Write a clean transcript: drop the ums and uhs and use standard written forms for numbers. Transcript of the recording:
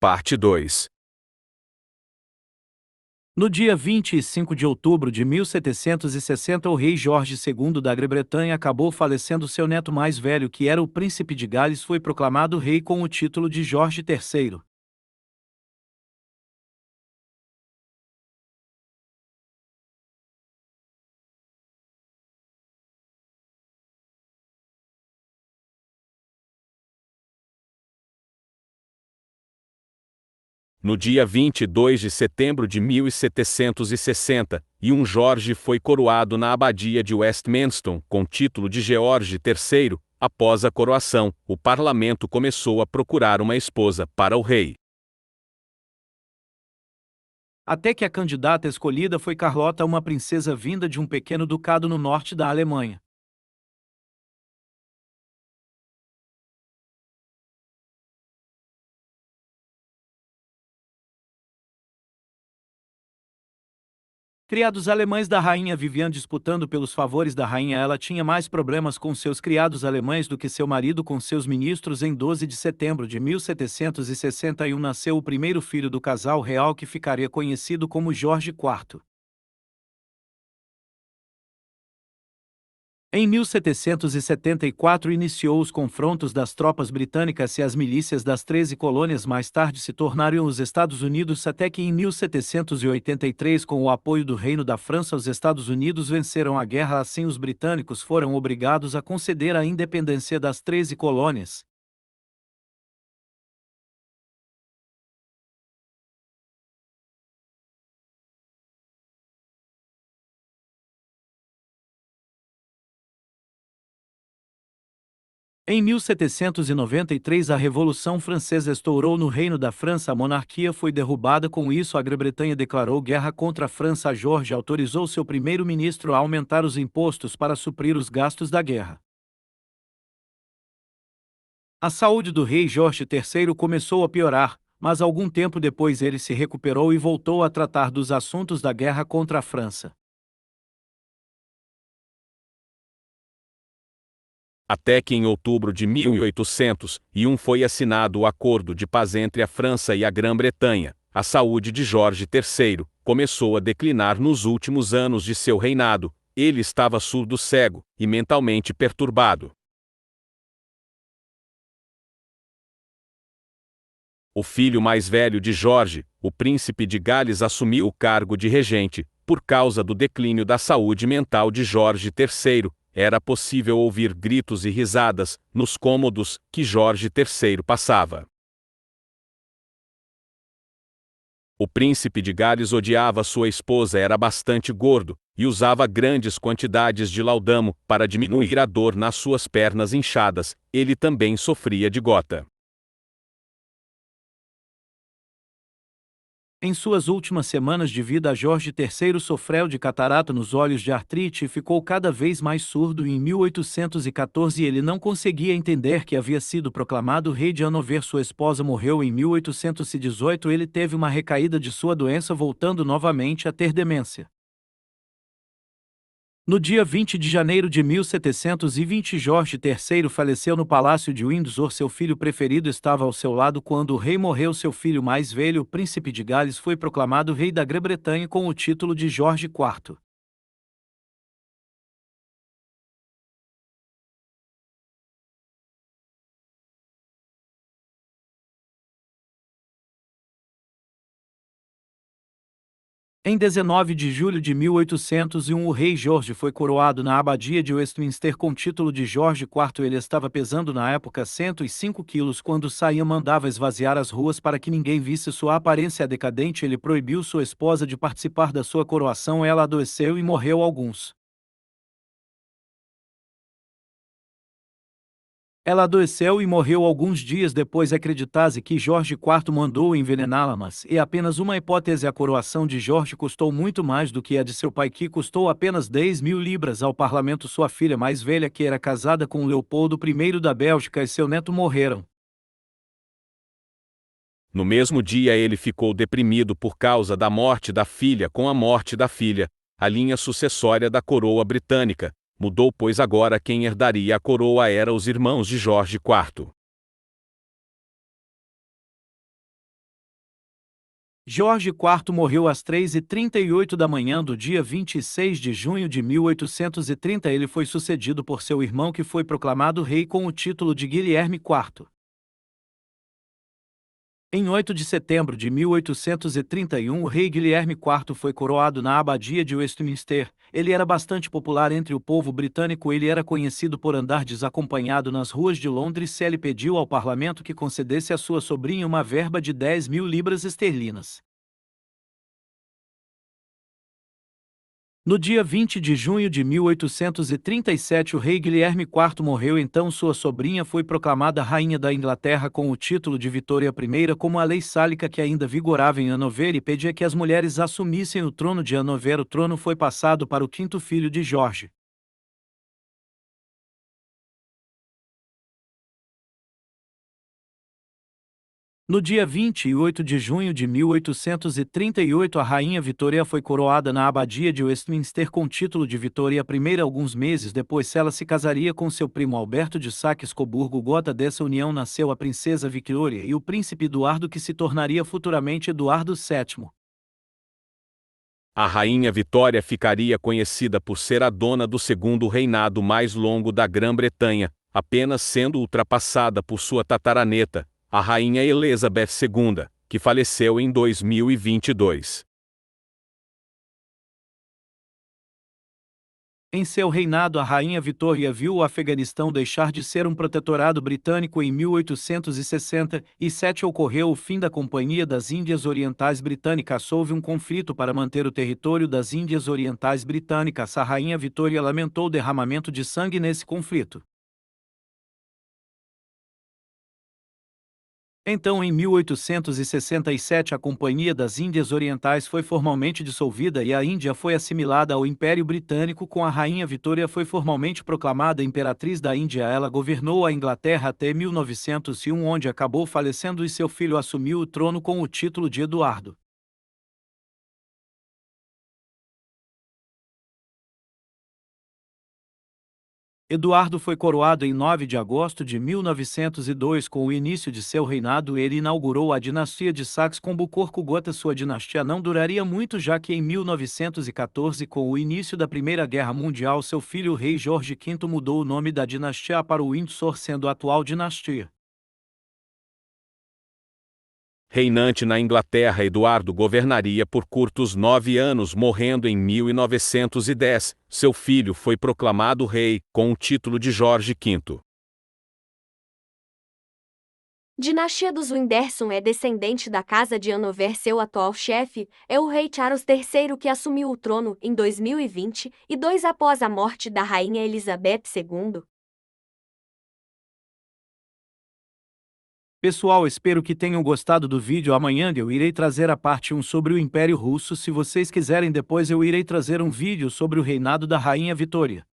Parte 2. No dia 25 de outubro de 1760, o rei Jorge II da Grã-Bretanha acabou falecendo. Seu neto mais velho, que era o príncipe de Gales, foi proclamado rei com o título de Jorge III. No dia 22 de setembro de 1760, Jorge foi coroado na abadia de Westminster com título de George III. Após a coroação, o parlamento começou a procurar uma esposa para o rei. Até que a candidata escolhida foi Carlota, uma princesa vinda de um pequeno ducado no norte da Alemanha. Criados alemães da rainha viviam disputando pelos favores da rainha. Ela tinha mais problemas com seus criados alemães do que seu marido com seus ministros. Em 12 de setembro de 1761 nasceu o primeiro filho do casal real, que ficaria conhecido como Jorge IV. Em 1774 iniciou os confrontos das tropas britânicas e as milícias das 13 colônias. Mais tarde se tornaram os Estados Unidos, até que em 1783, com o apoio do Reino da França, os Estados Unidos venceram a guerra. Assim, os britânicos foram obrigados a conceder a independência das 13 colônias. Em 1793, a Revolução Francesa estourou no Reino da França. A monarquia foi derrubada. Com isso, a Grã-Bretanha declarou guerra contra a França. Jorge autorizou seu primeiro-ministro a aumentar os impostos para suprir os gastos da guerra. A saúde do rei Jorge III começou a piorar, mas algum tempo depois ele se recuperou e voltou a tratar dos assuntos da guerra contra a França. Até que em outubro de 1801 foi assinado o Acordo de Paz entre a França e a Grã-Bretanha. A saúde de Jorge III começou a declinar nos últimos anos de seu reinado. Ele estava surdo-cego e mentalmente perturbado. O filho mais velho de Jorge, o príncipe de Gales, assumiu o cargo de regente. Por causa do declínio da saúde mental de Jorge III, era possível ouvir gritos e risadas nos cômodos que Jorge III passava. O príncipe de Gales odiava sua esposa, era bastante gordo e usava grandes quantidades de laudamo para diminuir a dor nas suas pernas inchadas. Ele também sofria de gota. Em suas últimas semanas de vida, Jorge III sofreu de catarata nos olhos, de artrite, e ficou cada vez mais surdo. Em 1814 ele não conseguia entender que havia sido proclamado rei de Hanover. Sua esposa morreu em 1818. Ele teve uma recaída de sua doença, voltando novamente a ter demência. No dia 20 de janeiro de 1720, Jorge III faleceu no Palácio de Windsor. Seu filho preferido estava ao seu lado quando o rei morreu. Seu filho mais velho, o príncipe de Gales, foi proclamado rei da Grã-Bretanha com o título de Jorge IV. Em 19 de julho de 1801, o rei Jorge foi coroado na abadia de Westminster com o título de Jorge IV. Ele estava pesando na época 105 quilos. Quando saía, mandava esvaziar as ruas para que ninguém visse sua aparência decadente. Ele proibiu sua esposa de participar da sua coroação. Ela adoeceu e morreu alguns. Ela adoeceu e morreu alguns dias depois. Acredita-se que Jorge IV mandou envenená-la, mas é apenas uma hipótese. A coroação de Jorge custou muito mais do que a de seu pai, que custou apenas 10.000 libras ao parlamento. Sua filha mais velha, que era casada com Leopoldo I da Bélgica, e seu neto morreram. No mesmo dia ele ficou deprimido por causa da morte da filha. Com a morte da filha, a linha sucessória da coroa britânica mudou, pois agora quem herdaria a coroa eram os irmãos de Jorge IV. Jorge IV morreu às 3h38 da manhã do dia 26 de junho de 1830. Ele foi sucedido por seu irmão, que foi proclamado rei com o título de Guilherme IV. Em 8 de setembro de 1831, o rei Guilherme IV foi coroado na abadia de Westminster. Ele era bastante popular entre o povo britânico. Ele era conhecido por andar desacompanhado nas ruas de Londres. Ele pediu ao parlamento que concedesse a sua sobrinha uma verba de 10.000 libras esterlinas. No dia 20 de junho de 1837, o rei Guilherme IV morreu. Então sua sobrinha foi proclamada rainha da Inglaterra com o título de Vitória I, como a lei sálica que ainda vigorava em Hanover e pedia que as mulheres assumissem o trono de Hanover. O trono foi passado para o quinto filho de Jorge. No dia 28 de junho de 1838, a rainha Vitória foi coroada na abadia de Westminster com o título de Vitória I. Alguns meses depois, ela se casaria com seu primo Alberto de Saxe-Coburgo-Gotha. Dessa união nasceu a princesa Victoria e o príncipe Eduardo, que se tornaria futuramente Eduardo VII. A rainha Vitória ficaria conhecida por ser a dona do segundo reinado mais longo da Grã-Bretanha, apenas sendo ultrapassada por sua tataraneta, a rainha Elizabeth II, que faleceu em 2022. Em seu reinado, a rainha Vitória viu o Afeganistão deixar de ser um protetorado britânico. Em 1867 ocorreu o fim da Companhia das Índias Orientais Britânicas. Houve um conflito para manter o território das Índias Orientais Britânicas. A rainha Vitória lamentou o derramamento de sangue nesse conflito. Então, em 1867, a Companhia das Índias Orientais foi formalmente dissolvida e a Índia foi assimilada ao Império Britânico. Com a rainha Vitória foi formalmente proclamada imperatriz da Índia. Ela governou a Inglaterra até 1901, onde acabou falecendo, e seu filho assumiu o trono com o título de Eduardo. Eduardo foi coroado em 9 de agosto de 1902. Com o início de seu reinado, ele inaugurou a dinastia de Saxe-Coburgo-Gotha. Sua dinastia não duraria muito, já que em 1914, com o início da Primeira Guerra Mundial, seu filho, o rei Jorge V, mudou o nome da dinastia para o Windsor, sendo a atual dinastia. Reinante na Inglaterra, Eduardo governaria por curtos 9 anos, morrendo em 1910. Seu filho foi proclamado rei, com o título de Jorge V. Dinastia dos Windsor é descendente da Casa de Hanover. Seu atual chefe é o rei Charles III, que assumiu o trono em 2022 após a morte da rainha Elizabeth II. Pessoal, espero que tenham gostado do vídeo. Amanhã eu irei trazer a parte 1 sobre o Império Russo. Se vocês quiserem, depois eu irei trazer um vídeo sobre o reinado da rainha Vitória.